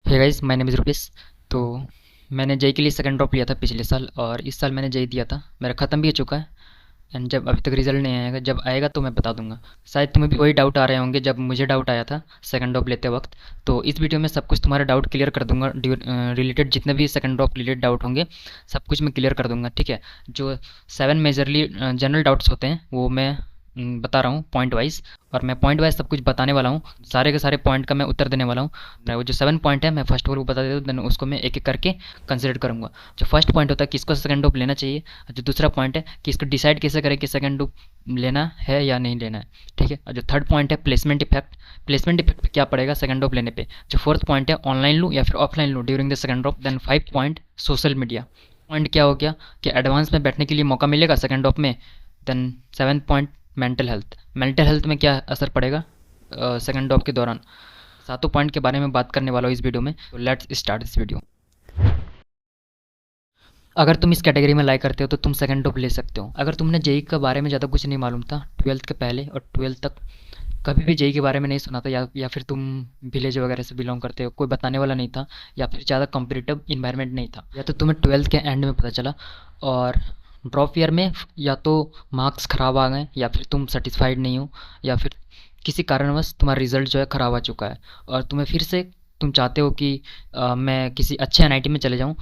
Hey guys, my name is Rupesh. तो मैंने JEE के लिए सेकंड ड्रॉप लिया था पिछले साल, और इस साल मैंने जेई दिया था। मेरा ख़त्म भी हो चुका है। एंड जब अभी तक रिजल्ट नहीं आएगा, जब आएगा तो मैं बता दूंगा। शायद तुम्हें भी वही डाउट आ रहे होंगे जब मुझे डाउट आया था सेकंड ड्रॉप लेते वक्त। तो इस वीडियो में सब कुछ तुम्हारा डाउट क्लियर कर दूंगा। रिलेटेड जितने भी सेकंड ड्रॉप रिलेटेड डाउट होंगे, सब कुछ मैं क्लियर कर दूंगा, ठीक है। जो 7 मेजरली जनरल डाउट्स होते हैं वो मैं बता रहा हूँ पॉइंट वाइज। और मैं पॉइंट वाइज सब कुछ बताने वाला हूँ। सारे के सारे पॉइंट का मैं उत्तर देने वाला हूँ। वो जो 7 पॉइंट है मैं फर्स्ट वो बता देता हूँ, देन उसको मैं एक एक करके कंसिडर करूँगा। जो फर्स्ट पॉइंट होता है किसको सेकंड डोप लेना चाहिए। जो दूसरा पॉइंट है कि इसको डिसाइड कैसे करें कि सेकंड डोप लेना है या नहीं लेना है, ठीक है। और जो थर्ड पॉइंट है प्लेसमेंट इफेक्ट, प्लेसमेंट इफेक्ट पे क्या पड़ेगा सेकंड डोप लेने पे। जो फोर्थ पॉइंट है ऑनलाइन लूँ या फिर ऑफलाइन लूँ during the second drop. Then 5 point social media point क्या हो गया कि एडवांस में बैठने के लिए मौका मिलेगा सेकंड डोप में। Then 7 point mental health, mental health में क्या असर पड़ेगा सेकंड डॉप के दौरान। सातों पॉइंट के बारे में बात करने वाला हूँ इस वीडियो में। तो लेट्स स्टार्ट दिस वीडियो। अगर तुम इस कैटेगरी में लाइक करते हो तो तुम सेकंड डोप ले सकते हो। अगर तुमने जेई के बारे में ज़्यादा कुछ नहीं मालूम था ट्वेल्थ के पहले और ट्वेल्थ तक, कभी भी जेई के बारे में नहीं सुना था, या फिर तुम विलेज वगैरह से बिलोंग करते हो, कोई बताने वाला नहीं था, या फिर ज़्यादा कॉम्पिटिटिव इन्वायरमेंट नहीं था, या तो तुम्हें ट्वेल्थ के एंड में पता चला और ड्रॉप ईयर में या तो मार्क्स ख़राब आ गए, या फिर तुम सेटिस्फाइड नहीं हो, या फिर किसी कारणवश तुम्हारा रिजल्ट जो है ख़राब आ चुका है, और तुम्हें फिर से तुम चाहते हो कि मैं किसी अच्छे एनआईटी में चले जाऊँ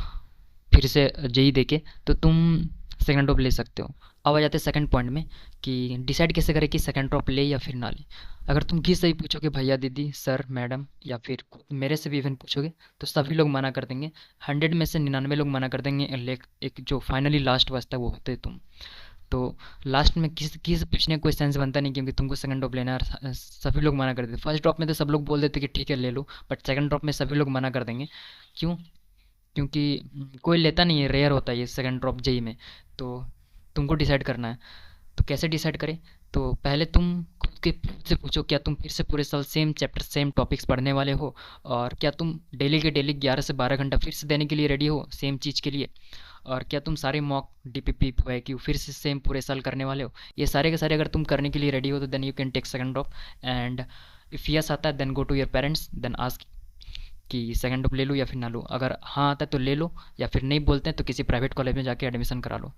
फिर से जेई देके, तो तुम सेकंड ड्रॉप ले सकते हो। अब आ जाते हैं सेकंड पॉइंट में कि डिसाइड कैसे करें कि सेकंड ड्रॉप ले या फिर ना ले। अगर तुम किसी से भी पूछोगे, भैया दीदी सर मैडम, या फिर मेरे से भी इवन पूछोगे, तो सभी लोग मना कर देंगे। 100 में से 99 लोग मना कर देंगे। एक जो फाइनली लास्ट बचता है वो होते तुम। तो लास्ट में किसी से पूछने का कोई सेंस बनता नहीं, क्योंकि तुमको सेकंड ड्रॉप लेना है और सभी लोग मना कर देते। फर्स्ट ड्रॉप में तो सब लोग बोल देते कि ठीक है ले लो, बट सेकंड ड्रॉप में सभी लोग मना कर देंगे। क्यों? क्योंकि कोई लेता नहीं है, रेयर होता है ये सेकंड ड्रॉप जेई में। तो तुमको डिसाइड करना है। तो कैसे डिसाइड करें? तो पहले तुम खुद से पूछो, क्या तुम फिर से पूरे साल सेम चैप्टर सेम टॉपिक्स पढ़ने वाले हो, और क्या तुम डेली के डेली 11 से 12 घंटा फिर से देने के लिए रेडी हो सेम चीज़ के लिए, और क्या तुम सारे मॉक डीपीपी क्यू फिर से सेम पूरे साल करने वाले हो। ये सारे के सारे अगर तुम करने के लिए रेडी हो तो then you can take second drop. And if yes आता है then go to your parents, then ask कि सेकंड ड्रॉप ले लूँ या फिर ना लूँ। अगर हाँ आता है तो ले लो, या फिर नहीं बोलते हैं तो किसी प्राइवेट कॉलेज में जाके एडमिशन करा लो।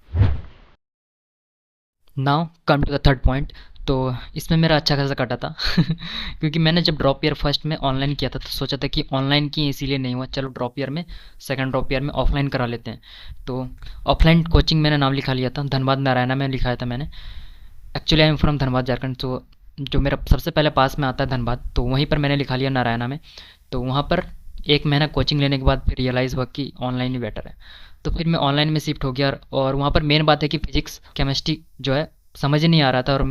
Now come to the third point. तो इसमें मेरा अच्छा खासा कटा था क्योंकि मैंने जब ड्रॉप ईयर फर्स्ट में ऑनलाइन किया था तो सोचा था कि ऑनलाइन की इसीलिए नहीं हुआ, चलो ड्रॉप ईयर में सेकंड ड्रॉप ईयर में ऑफलाइन करा लेते हैं। तो ऑफलाइन कोचिंग मैंने नाम लिखा लिया था, धनबाद नारायणा में लिखाया था मैंने। Actually I am from Dhanbad Jharkhand. तो जो मेरा सबसे पहले पास में आता है धनबाद, तो वहीं पर मैंने लिखा लिया नारायणा में। तो वहाँ पर एक महीना कोचिंग लेने के बाद फिर रियलाइज़ हुआ कि ऑनलाइन ही बेटर है। तो फिर मैं ऑनलाइन में शिफ्ट हो गया, और वहाँ पर मेन बात है कि फिजिक्स केमिस्ट्री जो है समझ ही नहीं आ रहा था, और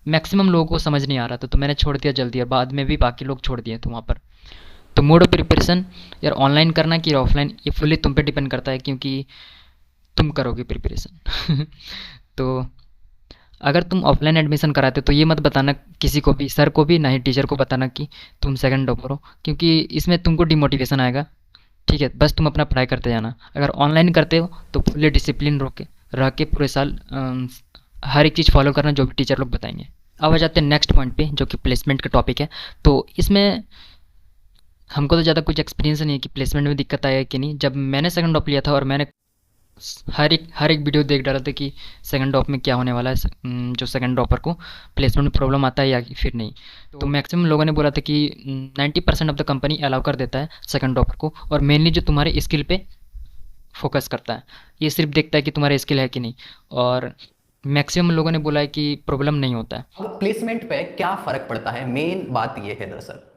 मैक्सिमम लोगों को समझ नहीं आ रहा था, तो मैंने छोड़ दिया जल्दी, और बाद में भी बाकी लोग छोड़ दिए तो वहाँ पर। तो मोड ऑफ प्रिपरेशन यार ऑनलाइन करना कि ऑफलाइन, ये फुल्ली तुम पे डिपेंड करता है, क्योंकि तुम करोगे प्रिपरेशन तो अगर तुम ऑफलाइन एडमिशन कराते हो तो ये मत बताना किसी को भी, सर को भी ना ही टीचर को बताना कि तुम सेकंड टॉपर हो, क्योंकि इसमें तुमको डिमोटिवेशन आएगा। ठीक है, बस तुम अपना पढ़ाई करते जाना। अगर ऑनलाइन करते हो तो फुल्ली डिसिप्लिन रह के पूरे साल हर एक चीज़ फॉलो करना जो भी टीचर लोग बताएंगे। अब आ जाते हैं नेक्स्ट पॉइंट पे जो कि प्लेसमेंट का टॉपिक है। तो इसमें हमको तो ज़्यादा कुछ एक्सपीरियंस नहीं है कि प्लेसमेंट में दिक्कत आया है कि नहीं। जब मैंने सेकंड टॉप लिया था और मैंने हर एक वीडियो देख डाला था कि सेकंड ड्रॉप में क्या होने वाला है, जो सेकंड ड्रॉपर को प्लेसमेंट में प्रॉब्लम आता है या फिर नहीं। तो मैक्सिमम लोगों ने बोला था कि 90% ऑफ द कंपनी अलाउ कर देता है सेकंड ड्रॉपर को, और मेनली जो तुम्हारे स्किल पे फोकस करता है, ये सिर्फ देखता है कि तुम्हारा स्किल है कि नहीं। और मैक्सिमम लोगों ने बोला है कि प्रॉब्लम नहीं होता है। अब प्लेसमेंट पे क्या फर्क पड़ता है, मेन बात ये है दरअसल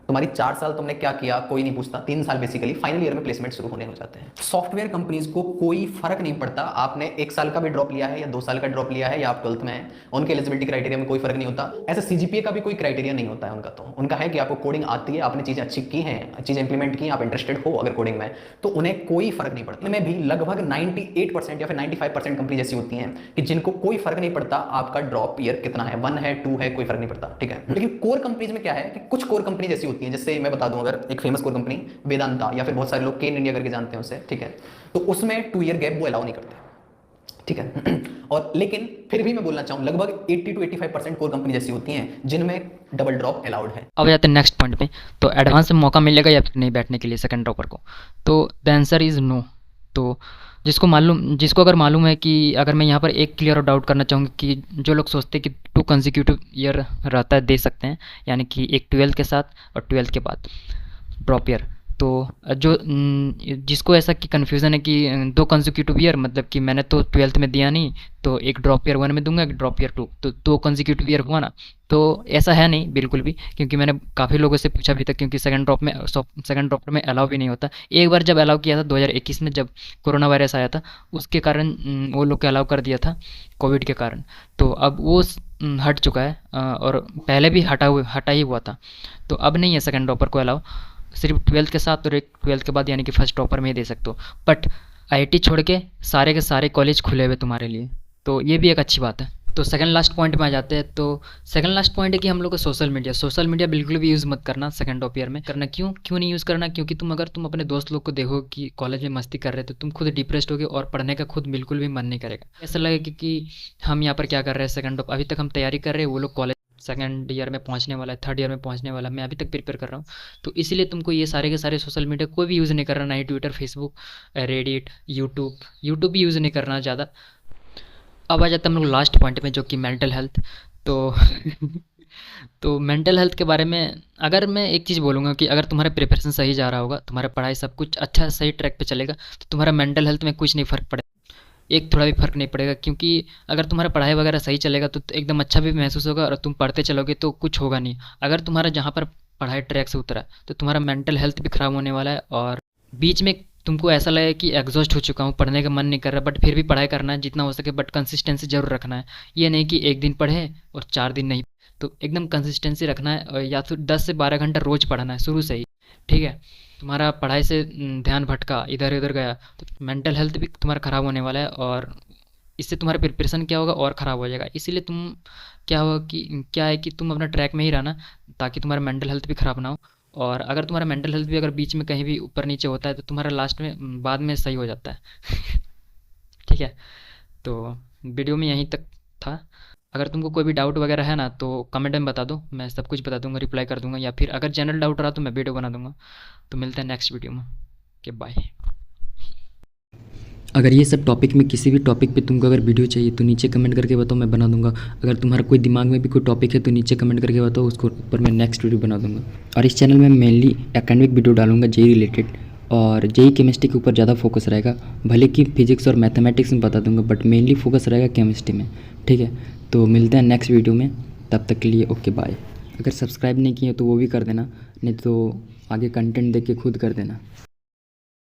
तुम्हारी 4 साल तुमने क्या किया कोई नहीं पूछता, 3 साल बेसिकली फाइनल ईयर में प्लेसमेंट शुरू होने हो जाते हैं। सॉफ्टवेयर कंपनीज को कोई फर्क नहीं पड़ता आपने 1 साल का भी ड्रॉप लिया है या 2 साल का ड्रॉप लिया है या आप ट्वेल्थ में हैं, उनके एलिजिबिलिटी क्राइटेरिया में कोई फर्क नहीं होता। ऐसे सीजीपीए का भी कोई क्राइटेरिया नहीं होता है उनका। तो उनका है कि आपको कोडिंग आती है, आपने चीजें अच्छी की हैं, चीजें इंप्लीमेंट की, आप इंटरेस्टेड हो अगर कोडिंग में, तो उन्हें कोई फर्क नहीं पड़ता। इनमें भी लगभग 98% या फिर 95% कंपनी जैसी होती हैं कि जिनको कोई फर्क नहीं पड़ता आपका ड्रॉप ईयर कितना है, 1 है 2 है, कोई फर्क नहीं पड़ता, ठीक है। लेकिन कोर कंपनीज में क्या है कि कुछ कोर कंपनी जैसी होती हैं, जैसे मैं बता दूं, अगर एक फेमस कोर कंपनी वेदांता, या फिर बहुत सारे लोग केन इंडिया करके जानते हैं उसे, ठीक है, तो उसमें 2 ईयर गैप वो अलाउ नहीं करते। ठीक है। और लेकिन फिर भी मैं बोलना चाहूँ लगभग 80 to 85% कोर कंपनी जैसी होती हैं जिनमें डबल ड्रॉप अलाउड है। अब जाते हैं नेक्स्ट पॉइंट पे। तो एडवांस में मौका मिलेगा या फिर नहीं बैठने के लिए सेकंड ड्रॉपर को? तो द आंसर इज़ नो। तो जिसको अगर मालूम है कि अगर मैं यहाँ पर एक क्लियर और डाउट करना चाहूँगी कि जो लोग सोचते हैं कि 2 कंसेक्यूटिव ईयर रहता है, दे सकते हैं, यानी कि एक 12th के साथ और 12th के बाद ड्रॉप ईयर। तो जिसको ऐसा कि कन्फ्यूज़न है कि 2 कंसेक्यूटिव ईयर मतलब कि मैंने तो 12th में दिया नहीं, तो एक ड्रॉप ईयर 1 में दूंगा, एक ड्रॉप ईयर 2, तो 2 कंसेक्यूटिव ईयर हुआ ना। तो ऐसा है नहीं बिल्कुल भी, क्योंकि मैंने काफ़ी लोगों से पूछा भी था, क्योंकि सेकंड ड्रॉप में अलाउ भी नहीं होता। एक बार जब अलाउ किया था 2021 में, जब कोरोना वायरस आया था, उसके कारण वो लोग को अलाउ कर दिया था कोविड के कारण। तो अब वो हट चुका है, और पहले भी हटा ही हुआ था। तो अब नहीं है सेकंड ड्रॉपर को अलाउ, सिर्फ 12th के साथ और एक 12th के बाद, यानी कि फर्स्ट टॉपर में ही दे सकते हो। बट आईआईटी छोड़ के सारे कॉलेज खुले हुए तुम्हारे लिए, तो ये भी एक अच्छी बात है। तो सेकंड लास्ट पॉइंट में आ जाते हैं। तो सेकंड लास्ट पॉइंट है कि हम लोग को सोशल मीडिया बिल्कुल भी यूज़ मत करना सेकंड टॉप ईयर में। करना क्यों नहीं यूज़ करना? क्योंकि अगर तुम अपने दोस्त लोग को देखो कि कॉलेज में मस्ती कर रहे हो, तो तुम खुद डिप्रेस्ड होगे और पढ़ने का खुद बिल्कुल भी मन नहीं करेगा। ऐसा लगेगा कि हम यहाँ पर क्या कर रहे हैं, सेकंड टॉप अभी तक हम तैयारी कर रहे हैं, वो लोग कॉलेज सेकंड ईयर में पहुंचने वाला है, थर्ड ईयर में पहुंचने वाला है, मैं अभी तक प्रिपेयर कर रहा हूँ। तो इसीलिए तुमको ये सारे के सारे सोशल मीडिया कोई भी यूज़ नहीं करना, ना ही ट्विटर, फेसबुक, रेडिट, यूट्यूब भी यूज़ नहीं करना ज़्यादा। अब आ जाता है हम लोग लास्ट पॉइंट में, जो कि मेंटल हेल्थ। तो तो मेंटल हेल्थ के बारे में अगर मैं एक चीज़ बोलूँगा कि अगर तुम्हारा प्रिपरेशन सही जा रहा होगा, तुम्हारा पढ़ाई सब कुछ अच्छा सही ट्रैक पे चलेगा, तो तुम्हारा मेंटल हेल्थ में कुछ नहीं फ़र्क पड़ेगा, एक थोड़ा भी फ़र्क नहीं पड़ेगा। क्योंकि अगर तुम्हारा पढ़ाई वगैरह सही चलेगा तो एकदम अच्छा भी महसूस होगा, और तुम पढ़ते चलोगे तो कुछ होगा नहीं। अगर तुम्हारा जहाँ पर पढ़ाई ट्रैक से उतरा है, तो तुम्हारा मेंटल हेल्थ भी ख़राब होने वाला है, और बीच में तुमको ऐसा लगे कि एग्जॉस्ट हो चुका हूँ, पढ़ने का मन नहीं कर रहा, बट फिर भी पढ़ाई करना है जितना हो सके, बट कंसिस्टेंसी ज़रूर रखना है। ये नहीं कि एक दिन पढ़े और 4 दिन नहीं। तो एकदम कंसिस्टेंसी रखना है, और या फिर 10 से 12 घंटा रोज़ पढ़ना है शुरू से ही। ठीक है? तुम्हारा पढ़ाई से ध्यान भटका, इधर उधर गया, तो मेंटल हेल्थ भी तुम्हारा ख़राब होने वाला है, और इससे तुम्हारा प्रिपरेशन क्या होगा, और ख़राब हो जाएगा। इसीलिए क्या है कि तुम अपना ट्रैक में ही रहना, ताकि तुम्हारा मेंटल हेल्थ भी ख़राब ना हो। और अगर तुम्हारा मेंटल हेल्थ भी अगर बीच में कहीं भी ऊपर नीचे होता है, तो तुम्हारा लास्ट में बाद में सही हो जाता है। ठीक है? तो वीडियो में यहीं तक था। अगर तुमको कोई भी डाउट वगैरह है ना, तो कमेंट में बता दो, मैं सब कुछ बता दूंगा, रिप्लाई कर दूंगा, या फिर अगर जनरल डाउट रहा तो मैं वीडियो बना दूंगा। तो मिलते हैं नेक्स्ट वीडियो में। Okay, bye. अगर ये सब टॉपिक में किसी भी टॉपिक पे तुमको अगर वीडियो चाहिए तो नीचे कमेंट करके बताओ, मैं बना दूंगा। अगर तुम्हारा कोई दिमाग में भी कोई टॉपिक है तो नीचे कमेंट करके बताओ, उसको ऊपर मैं नेक्स्ट वीडियो बना दूंगा। और इस चैनल में मेनली एकेडमिक वीडियो डालूंगा जेई रिलेटेड, और जेई केमिस्ट्री के ऊपर ज़्यादा फोकस रहेगा। भले कि फिजिक्स और मैथमेटिक्स में बता दूंगा, बट मेनली फोकस रहेगा केमिस्ट्री में। ठीक है? तो मिलते हैं नेक्स्ट वीडियो में, तब तक के लिए ओके बाय। अगर सब्सक्राइब नहीं किए तो वो भी कर देना, नहीं तो आगे कंटेंट देख के खुद कर देना।